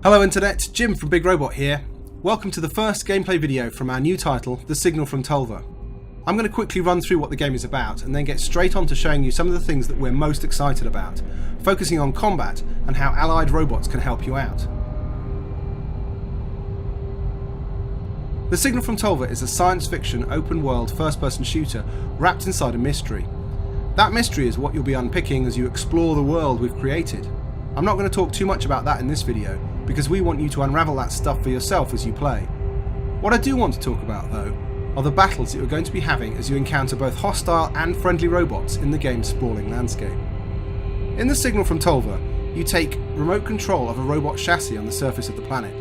Hello Internet, Jim from Big Robot here. Welcome to the first gameplay video from our new title, The Signal from Tölva. I'm going to quickly run through what the game is about and then get straight on to showing you some of the things that we're most excited about, focusing on combat and how allied robots can help you out. The Signal from Tölva is a science fiction open world first person shooter wrapped inside a mystery. That mystery is what you'll be unpicking as you explore the world we've created. I'm not going to talk too much about that in this video, because we want you to unravel that stuff for yourself as you play. What I do want to talk about though, are the battles that you're going to be having as you encounter both hostile and friendly robots in the game's sprawling landscape. In The Signal from Tölva, you take remote control of a robot chassis on the surface of the planet.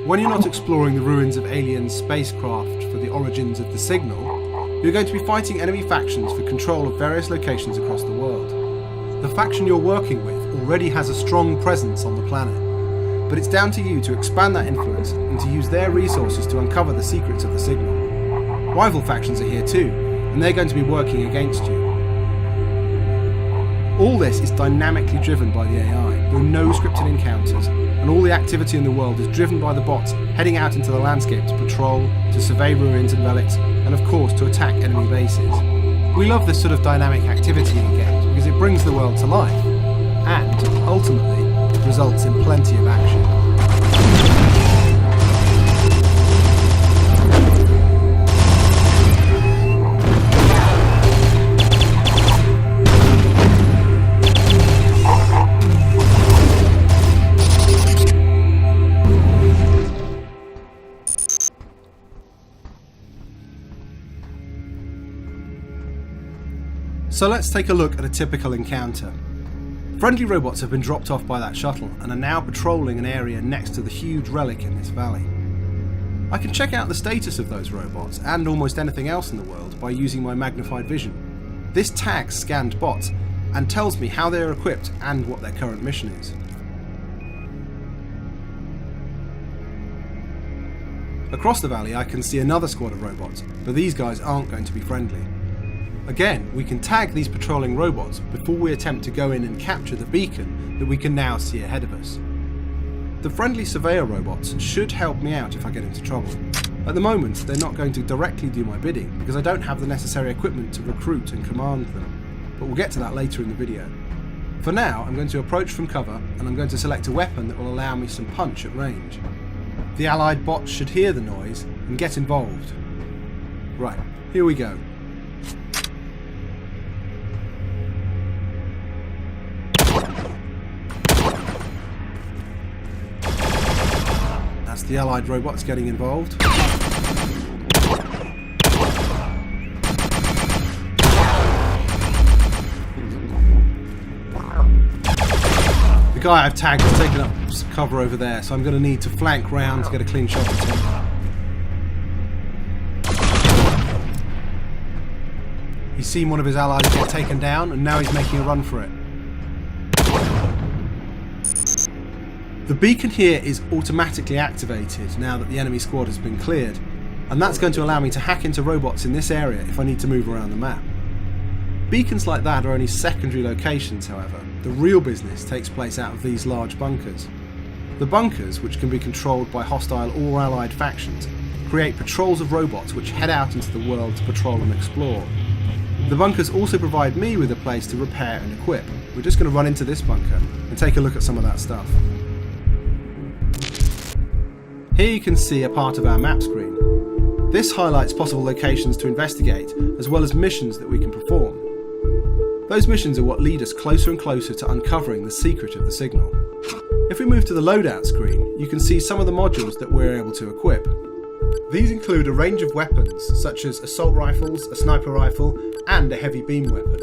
When you're not exploring the ruins of alien spacecraft for the origins of the signal, you're going to be fighting enemy factions for control of various locations across the world. The faction you're working with already has a strong presence on the planet, but it's down to you to expand that influence and to use their resources to uncover the secrets of the signal. Rival factions are here too, and they're going to be working against you. All this is dynamically driven by the AI. There are no scripted encounters, and all the activity in the world is driven by the bots heading out into the landscape to patrol, to survey ruins and relics, and of course to attack enemy bases. We love this sort of dynamic activity in games because it brings the world to life, and ultimately results in plenty of action. So let's take a look at a typical encounter. Friendly robots have been dropped off by that shuttle and are now patrolling an area next to the huge relic in this valley. I can check out the status of those robots and almost anything else in the world by using my magnified vision. This tags scanned bots and tells me how they are equipped and what their current mission is. Across the valley I can see another squad of robots, but these guys aren't going to be friendly. Again, we can tag these patrolling robots before we attempt to go in and capture the beacon that we can now see ahead of us. The friendly surveyor robots should help me out if I get into trouble. At the moment, they're not going to directly do my bidding because I don't have the necessary equipment to recruit and command them, but we'll get to that later in the video. For now, I'm going to approach from cover and I'm going to select a weapon that will allow me some punch at range. The allied bots should hear the noise and get involved. Right, here we go. That's the allied robots getting involved. The guy I've tagged has taken up cover over there, so I'm going to need to flank round to get a clean shot at him. He's seen one of his allies get taken down and now he's making a run for it. The beacon here is automatically activated now that the enemy squad has been cleared, and that's going to allow me to hack into robots in this area if I need to move around the map. Beacons like that are only secondary locations, however. The real business takes place out of these large bunkers. The bunkers, which can be controlled by hostile or allied factions, create patrols of robots which head out into the world to patrol and explore. The bunkers also provide me with a place to repair and equip. We're just going to run into this bunker and take a look at some of that stuff. Here you can see a part of our map screen. This highlights possible locations to investigate, as well as missions that we can perform. Those missions are what lead us closer and closer to uncovering the secret of the signal. If we move to the loadout screen, you can see some of the modules that we're able to equip. These include a range of weapons, such as assault rifles, a sniper rifle, and a heavy beam weapon.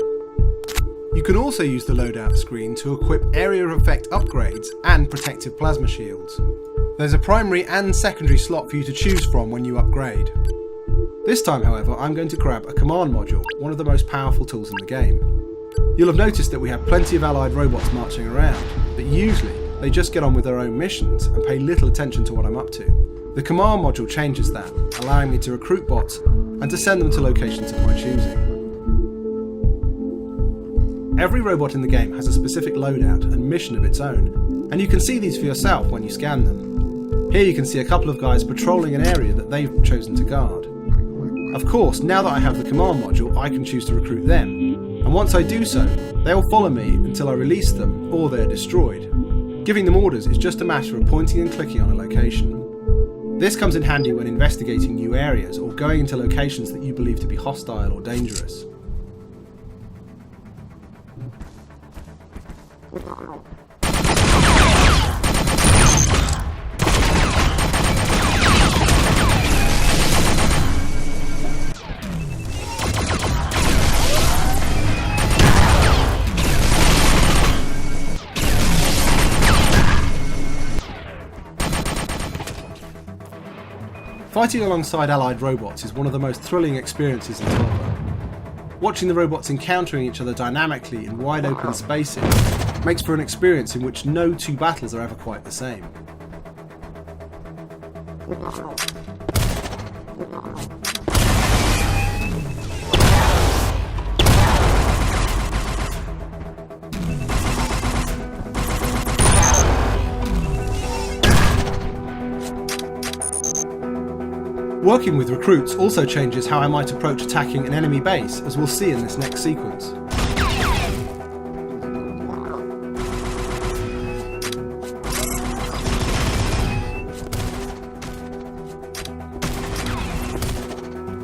You can also use the loadout screen to equip area of effect upgrades and protective plasma shields. There's a primary and secondary slot for you to choose from when you upgrade. This time, however, I'm going to grab a command module, one of the most powerful tools in the game. You'll have noticed that we have plenty of allied robots marching around, but usually they just get on with their own missions and pay little attention to what I'm up to. The command module changes that, allowing me to recruit bots and to send them to locations of my choosing. Every robot in the game has a specific loadout and mission of its own, and you can see these for yourself when you scan them. Here you can see a couple of guys patrolling an area that they've chosen to guard. Of course, now that I have the command module, I can choose to recruit them, and once I do so, they will follow me until I release them or they're destroyed. Giving them orders is just a matter of pointing and clicking on a location. This comes in handy when investigating new areas or going into locations that you believe to be hostile or dangerous. Fighting alongside allied robots is one of the most thrilling experiences in Tölva. Watching the robots encountering each other dynamically in wide open spaces makes for an experience in which no two battles are ever quite the same. Working with recruits also changes how I might approach attacking an enemy base, as we'll see in this next sequence.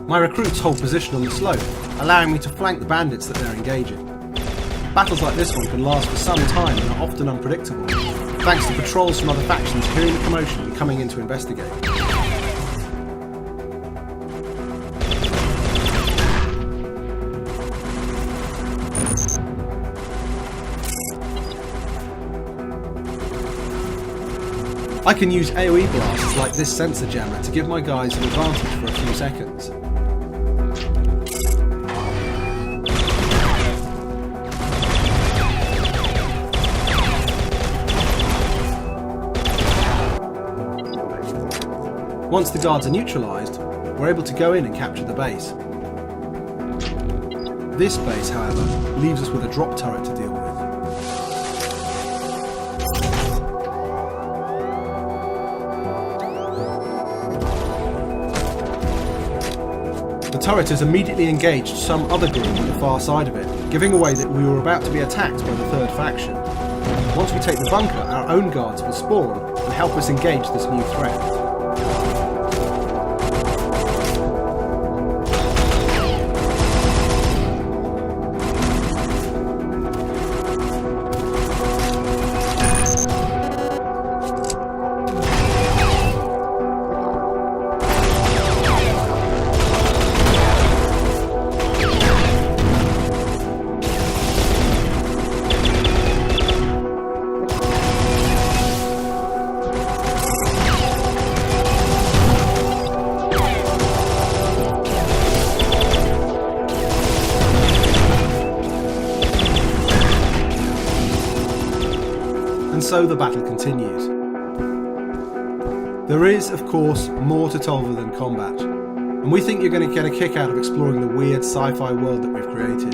My recruits hold position on the slope, allowing me to flank the bandits that they're engaging. Battles like this one can last for some time and are often unpredictable, thanks to patrols from other factions hearing the commotion and coming in to investigate. I can use AoE blasts like this sensor jammer to give my guys an advantage for a few seconds. Once the guards are neutralised, we're able to go in and capture the base. This base, however, leaves us with a drop turret to deal with. The turret has immediately engaged some other group on the far side of it, giving away that we were about to be attacked by the third faction. Once we take the bunker, our own guards will spawn and help us engage this new threat. And so the battle continues. There is, of course, more to Tölva than combat, and we think you're going to get a kick out of exploring the weird sci-fi world that we've created.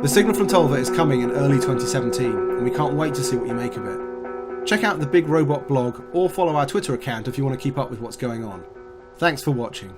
The signal from Tölva is coming in early 2017, and we can't wait to see what you make of it. Check out the Big Robot blog or follow our Twitter account if you want to keep up with what's going on. Thanks for watching.